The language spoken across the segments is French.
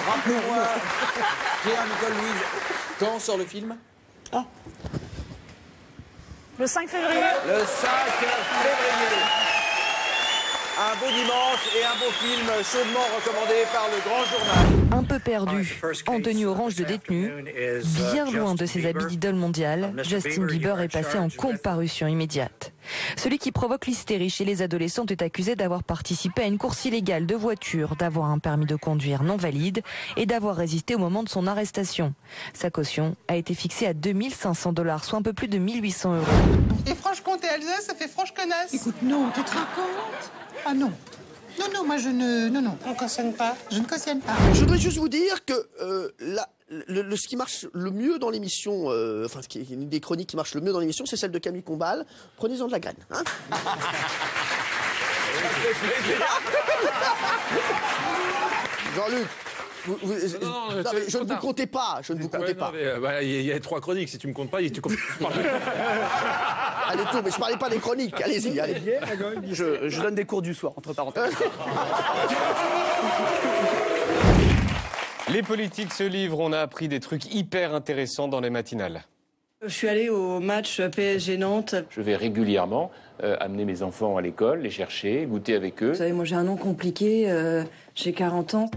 Rappelez-moi, Pierre-Nicole Louise, quand sort le film? Le 5 février. Le 5 février. Un beau dimanche et un beau film chaudement recommandé par le Grand Journal. Un peu perdu, en tenue orange de détenu, bien loin de ses habits d'idole mondiale, Justin Bieber est passé en comparution immédiate. Celui qui provoque l'hystérie chez les adolescentes est accusé d'avoir participé à une course illégale de voiture, d'avoir un permis de conduire non valide et d'avoir résisté au moment de son arrestation. Sa caution a été fixée à 2 500 $, soit un peu plus de 1 800 €. Et Franche-Comté Alsace, ça fait franche connasse. Écoute, non, tu te racontes? Ah non. Non, non, moi je ne... Non, non. On cautionne pas. Je ne cautionne pas. Je voudrais juste vous dire que ce qui marche le mieux dans l'émission, enfin, une des chroniques qui marche le mieux dans l'émission, c'est celle de Camille Combal. Prenez-en de la graine, hein. Jean-Luc, je ne vous comptais pas, je ne vous comptais pas. Il y a 3 chroniques, si tu me comptes pas, tu comptes pas. Allez, tout, mais je parlais pas des chroniques, allez-y, allez. Je donne des cours du soir, entre parenthèses. Les politiques se livrent, on a appris des trucs hyper intéressants dans les matinales. Je suis allée au match PSG Nantes. Je vais régulièrement amener mes enfants à l'école, les chercher, goûter avec eux. Vous savez, moi j'ai un nom compliqué, j'ai 40 ans.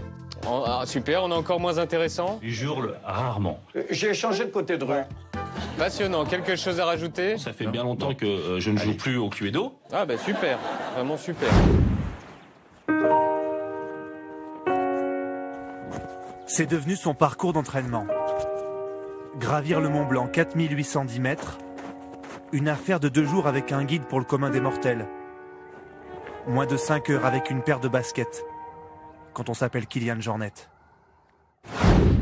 Ah, super, on est encore moins intéressant. Je hurle rarement. J'ai changé de côté de rue. Passionnant, quelque chose à rajouter? Ça fait bien longtemps que je ne joue plus au Cluedo. Ah bah super, vraiment super. C'est devenu son parcours d'entraînement. Gravir le Mont Blanc, 4810 mètres. Une affaire de 2 jours avec un guide pour le commun des mortels. Moins de 5 heures avec une paire de baskets. Quand on s'appelle Kylian Jornet.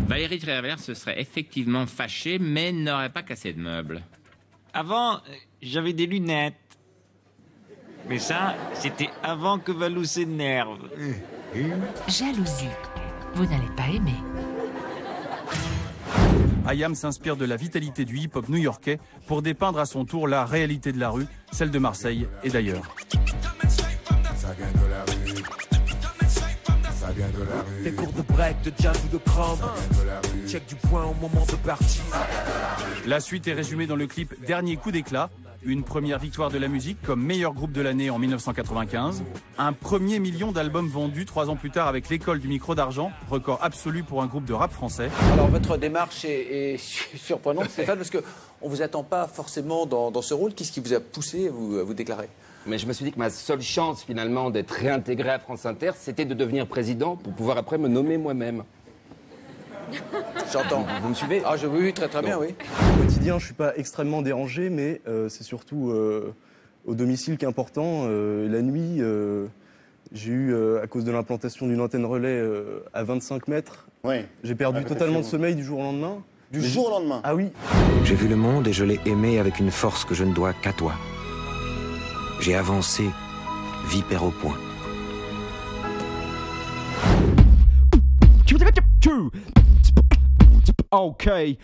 Valérie Trierweiler se serait effectivement fâchée, mais n'aurait pas cassé de meubles. Avant, j'avais des lunettes. Mais ça, c'était avant que Valou s'énerve. Jalousie. Vous n'allez pas aimer. IAM s'inspire de la vitalité du hip-hop new-yorkais pour dépeindre à son tour la réalité de la rue, celle de Marseille et d'ailleurs. Des cours de break, de jazz ou de crumb. Check du point au moment de partir. La suite est résumée dans le clip Dernier coup d'éclat, une première victoire de la musique comme meilleur groupe de l'année en 1995, un premier million d'albums vendus 3 ans plus tard avec l'école du micro d'argent, record absolu pour un groupe de rap français. Alors votre démarche est surprenante, Stéphane, parce qu'on ne vous attend pas forcément dans ce rôle. Qu'est-ce qui vous a poussé à vous déclarer? Mais je me suis dit que ma seule chance finalement d'être réintégré à France Inter, c'était de devenir président pour pouvoir après me nommer moi-même. J'entends. Vous me suivez? Ah, oui, très bien, oui. Au quotidien, je suis pas extrêmement dérangé, mais c'est surtout au domicile qui est important. La nuit, j'ai eu, à cause de l'implantation d'une antenne relais à 25 mètres, j'ai perdu totalement de sommeil du jour au lendemain. Du jour au lendemain? Ah oui. J'ai vu le monde et je l'ai aimé avec une force que je ne dois qu'à toi. J'ai avancé, vipère au point. Okay.